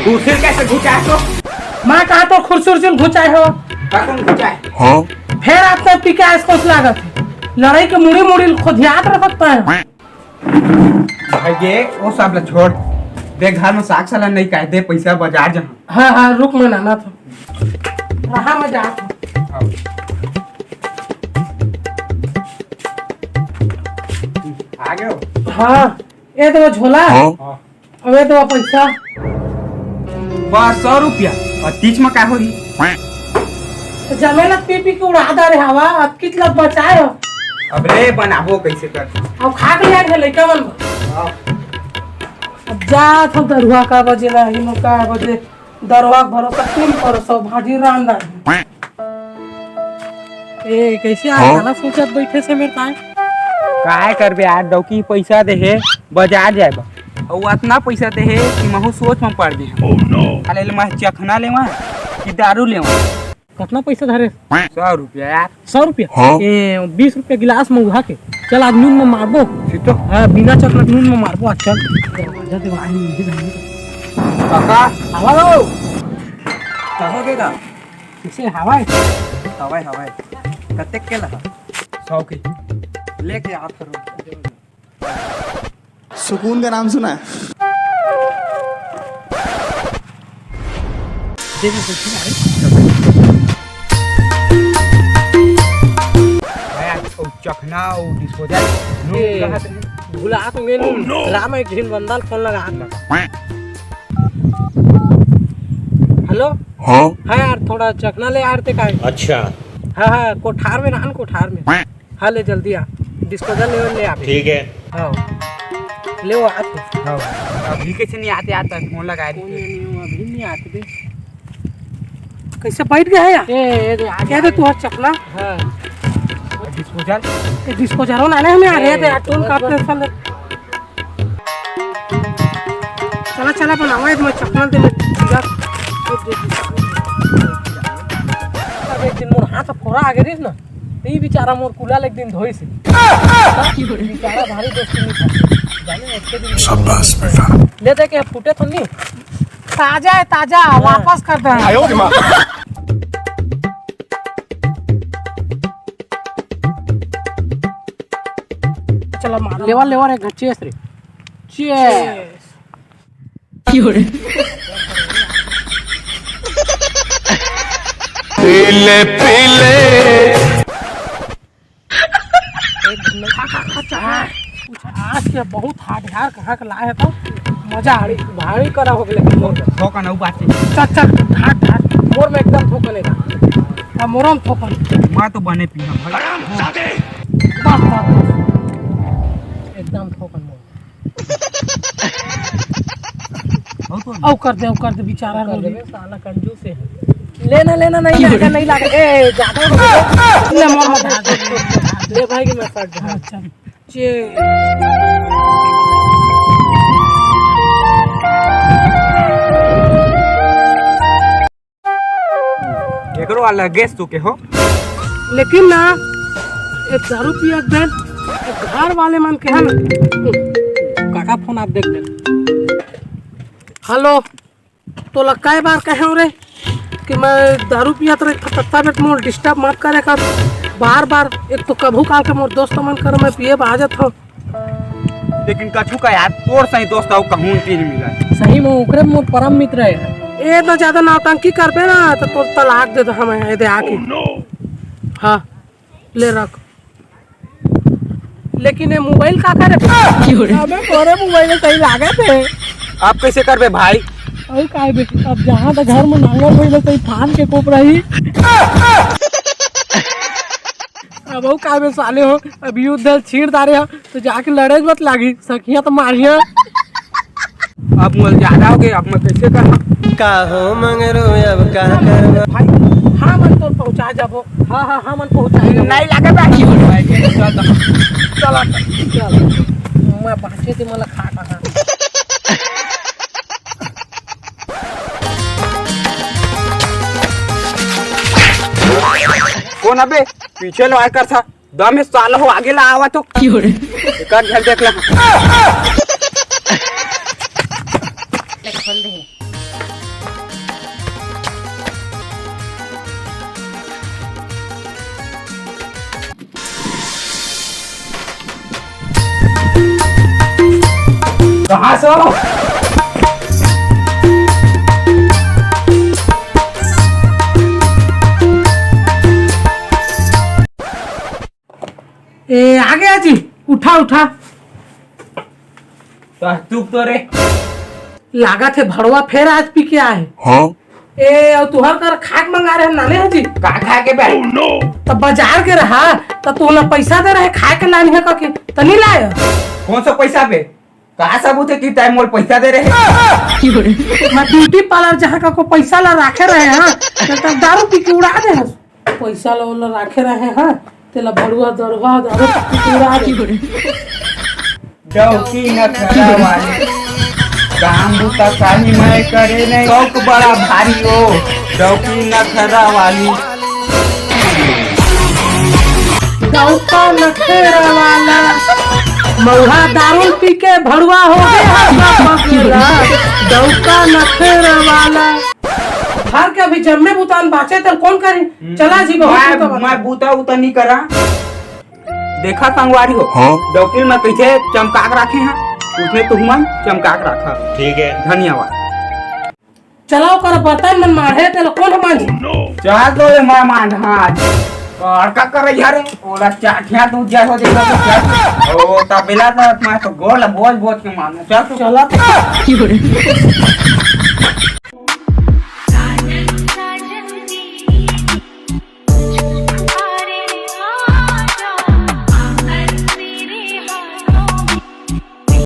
कुर्सी कैसे घुचाए तो? मैं कहा तो खुरसुर घुचाए हो। कौन घुचाए? फिर आपने पी के आस पास लागत है लड़ाई के मुड़ी मुड़ी खुद याद रख सकता है। भाई ये वो सब ला छोड़ देख, घर में साग साला नहीं काहे दे पैसा बाजार जहाँ। हाँ हाँ रुक मैं नाना था रहा मैं जा आ गए हो? हाँ ये तो झोला अब ये तो पैसा बस 100 रुपया और 30 में क्या होगी? जमेला पी के उड़ा दे हवा अब कितना बचाए हो। अब रे बनाबो कैसे कर? अब खा के यार लड़का मन अब जा तो दरुआ का बजे ना हिनो का बजे दरुआ भरोसा तुम पर सो भाजी रांदा ए कैसे आ खाना सोचत बैठे से मेरे ताए काय करबे यार, डौकी पैसा दे है बाजार जाए बा और इतना पैसा दे है कि महू सोच में पड़ गए। अरे ले मैं चखना लेवा कि दारू लेवा? कितना पैसा धरे 100 रुपया यार। 100 रुपया ए 20 रुपया गिलास में उहा के चल आज नून में मारबो सीतो। हाँ बिना चखना नून में मारबो अच्छा दरवाजा दीवानी मुझे धरने काका हवा लो कहो देगा किसे हवा है हवाई हवाई कते के लगा 100 के लेके आप करो। सुकून का नाम सुना है? चखना और डिस्पोजल भुला तो गए राम एक दिन बंदल फोन लगा हेलो हाँ यार थोड़ा चखना ले यार ते काय अच्छा हाँ हाँ कोठार में रहन कोठार में हाँ ले जल्दी आ डिस्पोजल ले आ ठीक है। हाँ ले वो आते हाँ अभी कैसे नहीं आते आता फोन लगा अभी नहीं आते बे कैसे बैठ गया है यार ए क्या दे तू चखना हाँ डिस्पोजल डिस्पोजल ना हमें आ रहे थे टोन काटते चल चला चला बनावा है मैं चखना दे अब एक दिन मोर हाथ फोड़ा आ गई ना ये बेचारा मोर कुला एक दिन धोई से बेचारा भारी दोस्ती नहीं था जाने उसके दिन शाबाश बेटा ले दे के फूटे तो नहीं ताजा है ताजा वापस कर दे आयो रे मां चला मार लेवा लेवा एक चेस रे चेस क्यों पीले पीले आज के बहुत हार्ड यार कहाँ का लाए तो मजा आड़ी भारी करा हो गया ठोका ना बात चल चल ठाक ठाक मोर में एकदम ठोकने का अब मोरम ठोकन मैं तो बने पी भाई बस बस एकदम ठोकन मोर औ कर दे बेचारा कर दे साला कंजूस है लेना नहीं लागे ए ज्यादा ले मोर मत ले भाई के मैं फट जा अच्छा चे एकरो वाला गैस तो के हो लेकिन ना एक दारू पिया देन घर वाले मन के है काका फोन आप देख ले हेलो तो लक्का बार कहे रे कि मैं दारू पिया तो तत्ता बेट मोर डिस्टर्ब मत करे कर बार एक तो कभू काल के मोर दोस्त मन कर मैं पिए बाजत हो लेकिन कछु का यार तोर सही दोस्त हो कहूं तीन मिला सही में ओकरे मोर परम मित्र है ए तो ज्यादा नौटंकी करबे ना तो तोर तलाक दे दो हमें ए दे आके हां ले रख लेकिन ये मोबाइल का करे हमें तोरे मोबाइल सही लागत है आप कैसे करबे भाई और काय बे अब जहां तक घर में नांगर होइले सही थान के कोप रही अब वो काय बे साले हो अब युद्ध छीड़ दारे हो तो जाके लड़े मत लागी सखिया तो मारिया अब मोल ज्यादा हो गए अब मैं कैसे कर का हो मंगरो अब का करबा भाई हां मन तो पहुंचा जाबो हां मन पहुंचाएगा नहीं लागे भाई चल मैं बाचे ते मला खा कहा कौन अबे पीछे लो आकर था दम है साल हो आगे ला आवा तो क्यों रे एक और घर देख ला सो ए आ गया जी, उठा उठा। तो चुप तो रे। लागत है भड़वा फिर आज पी के आए। ए और तुहर कर खाक मंगा रहे नाने है जी। का खा के बैठ तब बाजार के रहा तो तू ना पैसा दे रहे खाए के लानी है कके तनी लाए। कौन सा पैसा पे कहा सबूत है कि टाइम मोल पैसा दे रहे मैं ब्यूटी पार्लर जहाँ का को पैसा ला रखे रहे हैं तब दारू पी के उड़ा दे। पैसा ला रखे रहे हैं तेला भड़ुआ दरवा दारू पी के उड़ा दे। डौकी न खड़ा वाली काम बूता काली मैं करे नहीं शौक बड़ा भारी हो डौकी न खड़ा वाली डौका नखेरा वाला मौहा दारू पी के भड़ुआ हो गया। डौका नखेरा वाला घर के अभी जम्मे बुतान बाचे तो कौन करे। चला जी मैं बूता उता नहीं करा देखा संगवारी हो डौकी में कैसे चमकाक रखे हैं उसने तुमन चमकाक रखा। ठीक है धन्यवाद। चलाओ कर बर्तन मन मारे तेल कौन मांझी चाह तो ये मैं मान हाँ और का कर यार ओला चाठिया तू जा हो देखा तो क्या ओ तबेला तो मैं तो गोल बोझ बोझ के मानो चल चला